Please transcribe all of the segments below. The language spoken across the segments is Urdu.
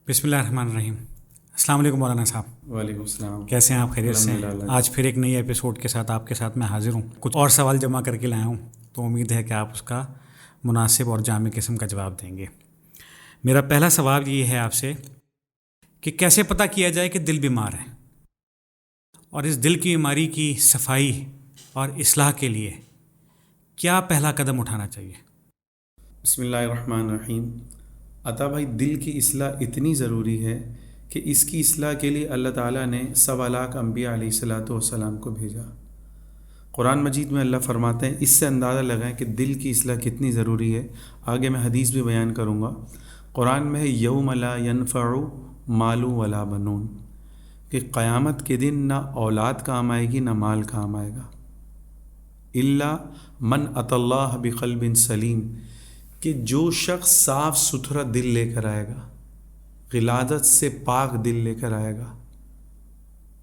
بسم اللہ الرحمن الرحیم۔ السلام علیکم مولانا صاحب۔ وعلیکم السلام۔ کیسے ہیں آپ؟ خیریت سے ہیں؟ آج پھر ایک نئی ایپیسوڈ کے ساتھ آپ کے ساتھ میں حاضر ہوں۔ کچھ اور سوال جمع کر کے لایا ہوں، تو امید ہے کہ آپ اس کا مناسب اور جامع قسم کا جواب دیں گے۔ میرا پہلا سوال یہ ہے آپ سے کہ کیسے پتہ کیا جائے کہ دل بیمار ہے، اور اس دل کی بیماری کی صفائی اور اصلاح کے لیے کیا پہلا قدم اٹھانا چاہیے؟ بسم اللہ الرحمن الرحیم۔ عطا بھائی، دل کی اصلاح اتنی ضروری ہے کہ اس کی اصلاح کے لیے اللہ تعالیٰ نے 1.25 انبیاء علیہ الصلاۃ والسلام کو بھیجا۔ قرآن مجید میں اللہ فرماتے ہیں، اس سے اندازہ لگائیں کہ دل کی اصلاح کتنی ضروری ہے۔ آگے میں حدیث بھی بیان کروں گا۔ قرآن میں ہے یوم لا ینفع مال ولا بنون، کہ قیامت کے دن نہ اولاد کام آئے گی نہ مال کام آئے گا، الا من اتی اللہ بقلب سلیم، کہ جو شخص صاف ستھرا دل لے کر آئے گا، غلاظت سے پاک دل لے کر آئے گا،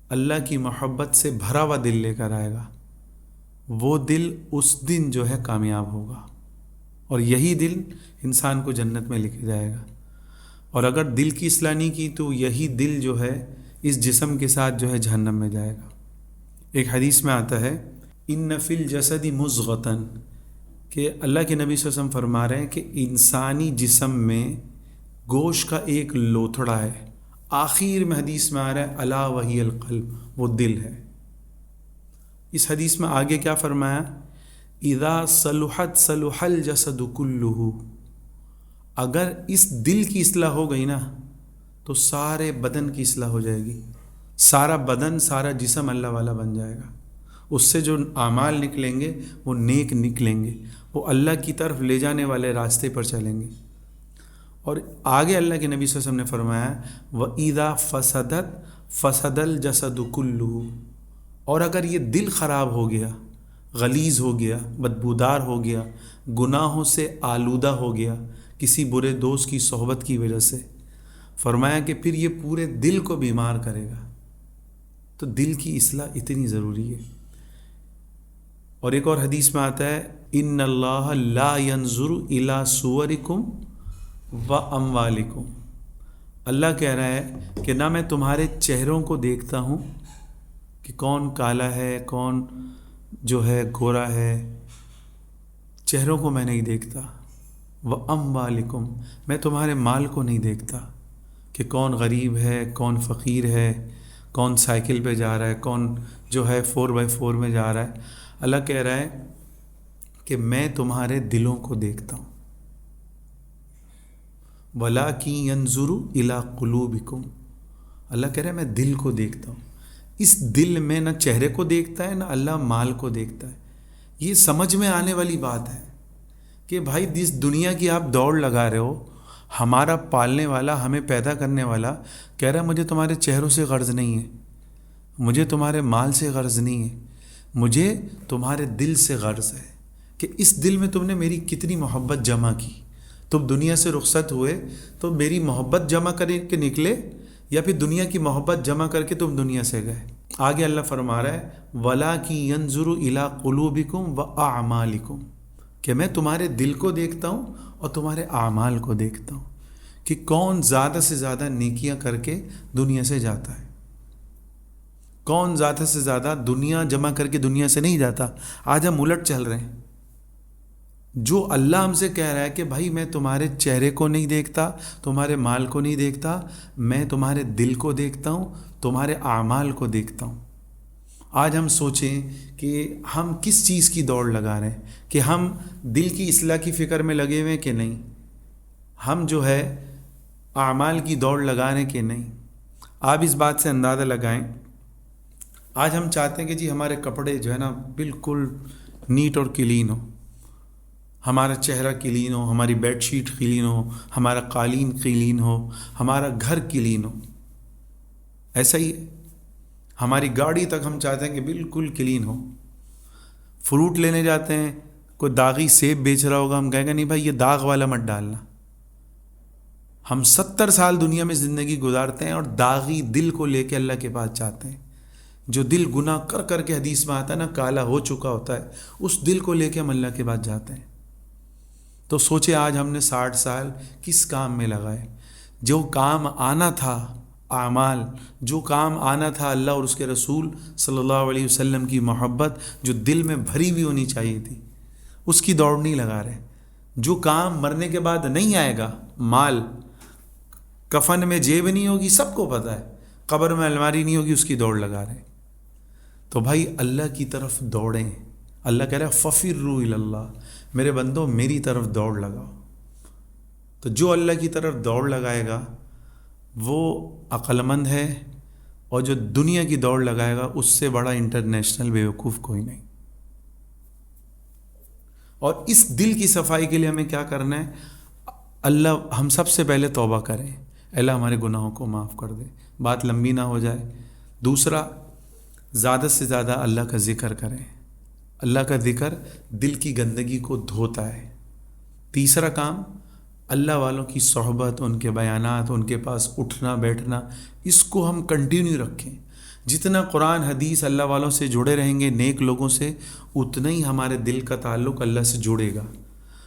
اللہ کی محبت سے بھرا ہوا دل لے کر آئے گا، وہ دل اس دن جو ہے کامیاب ہوگا، اور یہی دل انسان کو جنت میں لے کے جائے گا۔ اور اگر دل کی اصلاح نہیں کی تو یہی دل جو ہے اس جسم کے ساتھ جو ہے جہنم میں جائے گا۔ ایک حدیث میں آتا ہے، ان فی الجسد مضغۃ، کہ اللہ کے نبی صلی اللہ علیہ وسلم فرما رہے ہیں کہ انسانی جسم میں گوشت کا ایک لوتھڑا ہے، آخر میں حدیث میں آ رہا ہے الا وہی القلب، وہ دل ہے۔ اس حدیث میں آگے کیا فرمایا؟ اذا صلحت صلح الجسد کلہ، اگر اس دل کی اصلاح ہو گئی نا تو سارے بدن کی اصلاح ہو جائے گی، سارا بدن سارا جسم اللہ والا بن جائے گا، اس سے جو اعمال نکلیں گے وہ نیک نکلیں گے، وہ اللہ کی طرف لے جانے والے راستے پر چلیں گے۔ اور آگے اللہ کے نبی صلی اللہ علیہ وسلم نے فرمایا وَإِذَا فَسَدَتْ فَسَدَ الْجَسَدُ كُلُّهُ، اور اگر یہ دل خراب ہو گیا، غلیظ ہو گیا، بدبودار ہو گیا، گناہوں سے آلودہ ہو گیا کسی برے دوست کی صحبت کی وجہ سے، فرمایا کہ پھر یہ پورے دل کو بیمار کرے گا۔ تو دل کی اصلاح اتنی ضروری ہے۔ اور ایک اور حدیث میں آتا ہے ان اللہ لا ينظر الى صورکم واموالکم، اللہ کہہ رہا ہے کہ نہ میں تمہارے چہروں کو دیکھتا ہوں کہ کون کالا ہے کون جو ہے گورا ہے، چہروں کو میں نہیں دیکھتا، واموالکم، میں تمہارے مال کو نہیں دیکھتا کہ کون غریب ہے کون فقیر ہے، کون سائیکل پہ جا رہا ہے کون جو ہے 4x4 میں جا رہا ہے۔ اللہ کہہ رہا ہے کہ میں تمہارے دلوں کو دیکھتا ہوں، وَلَٰكِن يَنظُرُ إِلَىٰ قُلُوبِكُمْ، اللہ کہہ رہا ہے میں دل کو دیکھتا ہوں۔ اس دل میں نہ چہرے کو دیکھتا ہے نہ اللہ مال کو دیکھتا ہے۔ یہ سمجھ میں آنے والی بات ہے کہ بھائی جس دنیا کی آپ دوڑ لگا رہے ہو، ہمارا پالنے والا ہمیں پیدا کرنے والا کہہ رہا ہے مجھے تمہارے چہروں سے غرض نہیں ہے، مجھے تمہارے مال سے غرض نہیں ہے، مجھے تمہارے دل سے غرض ہے کہ اس دل میں تم نے میری کتنی محبت جمع کی۔ تم دنیا سے رخصت ہوئے تو میری محبت جمع کر کے نکلے، یا پھر دنیا کی محبت جمع کر کے تم دنیا سے گئے؟ آگے اللہ فرما رہا ہے وَلَٰكِن يَنظُرُ إِلَىٰ قُلُوبِكُمْ وَأَعْمَالِكُمْ، کہ میں تمہارے دل کو دیکھتا ہوں اور تمہارے اعمال کو دیکھتا ہوں کہ کون زیادہ سے زیادہ نیکیاں کر کے دنیا سے جاتا ہے، کون زیادہ سے زیادہ دنیا جمع کر کے دنیا سے نہیں جاتا۔ آج ہم الٹ چل رہے ہیں۔ جو اللہ ہم سے کہہ رہا ہے کہ بھائی میں تمہارے چہرے کو نہیں دیکھتا، تمہارے مال کو نہیں دیکھتا، میں تمہارے دل کو دیکھتا ہوں، تمہارے اعمال کو دیکھتا ہوں۔ آج ہم سوچیں کہ ہم کس چیز کی دوڑ لگا رہے ہیں، کہ ہم دل کی اصلاح کی فکر میں لگے ہوئے کہ نہیں، ہم جو ہے اعمال کی دوڑ لگا رہے ہیں کہ نہیں۔ آپ اس بات سے اندازہ لگائیں، آج ہم چاہتے ہیں کہ جی ہمارے کپڑے جو ہے نا بالکل نیٹ اور کلین ہو، ہمارا چہرہ کلین ہو، ہماری بیڈ شیٹ کلین ہو، ہمارا قالین کلین ہو، ہمارا گھر کلین ہو۔ ایسا ہی ہے، ہماری گاڑی تک ہم چاہتے ہیں کہ بالکل کلین ہو۔ فروٹ لینے جاتے ہیں، کوئی داغی سیب بیچ رہا ہوگا، ہم کہیں گے نہیں بھائی یہ داغ والا مت ڈالنا۔ ہم 70 سال دنیا میں زندگی گزارتے ہیں اور داغی دل کو لے کے اللہ کے پاس جاتے ہیں۔ جو دل گناہ کر کر کے حدیث میں آتا ہے نا کالا ہو چکا ہوتا ہے، اس دل کو لے کے ہم اللہ کے پاس جاتے ہیں۔ تو سوچے آج ہم نے 60 سال کس کام میں لگائے؟ جو کام آنا تھا اعمال، جو کام آنا تھا اللہ اور اس کے رسول صلی اللہ علیہ وسلم کی محبت جو دل میں بھری ہوئی ہونی چاہیے تھی، اس کی دوڑ نہیں لگا رہے۔ جو کام مرنے کے بعد نہیں آئے گا، مال، کفن میں جیب نہیں ہوگی، سب کو پتہ ہے، قبر میں الماری نہیں ہوگی، اس کی دوڑ لگا رہے۔ تو بھائی اللہ کی طرف دوڑیں۔ اللہ کہہ رہا ہے فَفِرُّوا إِلَى اللَّهِ، میرے بندو میری طرف دوڑ لگاؤ۔ تو جو اللہ کی طرف دوڑ لگائے گا وہ عقل مند ہے، اور جو دنیا کی دوڑ لگائے گا اس سے بڑا انٹرنیشنل بیوقوف کوئی نہیں۔ اور اس دل کی صفائی کے لیے ہمیں کیا کرنا ہے؟ اللہ، ہم سب سے پہلے توبہ کریں، اللہ ہمارے گناہوں کو معاف کر دے، بات لمبی نہ ہو جائے۔ دوسرا، زیادہ سے زیادہ اللہ کا ذکر کریں۔ اللہ کا ذکر دل کی گندگی کو دھوتا ہے۔ تیسرا کام، اللہ والوں کی صحبت، ان کے بیانات، ان کے پاس اٹھنا بیٹھنا، اس کو ہم کنٹینیو رکھیں۔ جتنا قرآن حدیث اللہ والوں سے جڑے رہیں گے، نیک لوگوں سے، اتنا ہی ہمارے دل کا تعلق اللہ سے جڑے گا۔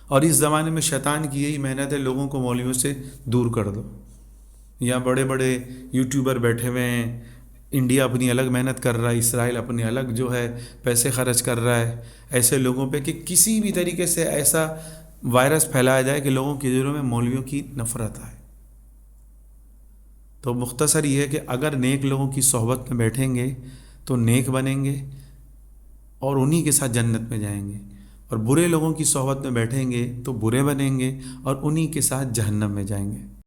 اور اس زمانے میں شیطان کی یہی محنت ہے، لوگوں کو مولویوں سے دور کر دو۔ یہاں بڑے بڑے یوٹیوبر بیٹھے ہوئے ہیں، انڈیا اپنی الگ محنت کر رہا ہے، اسرائیل اپنی الگ جو ہے پیسے خرچ کر رہا ہے ایسے لوگوں پہ کہ کسی بھی طریقے سے ایسا وائرس پھیلایا جائے کہ لوگوں کے دلوں میں مولویوں کی نفرت آئے۔ تو مختصر یہ ہے کہ اگر نیک لوگوں کی صحبت میں بیٹھیں گے تو نیک بنیں گے اور انہی کے ساتھ جنت میں جائیں گے، اور برے لوگوں کی صحبت میں بیٹھیں گے تو برے بنیں گے اور انہی کے ساتھ جہنم میں جائیں گے۔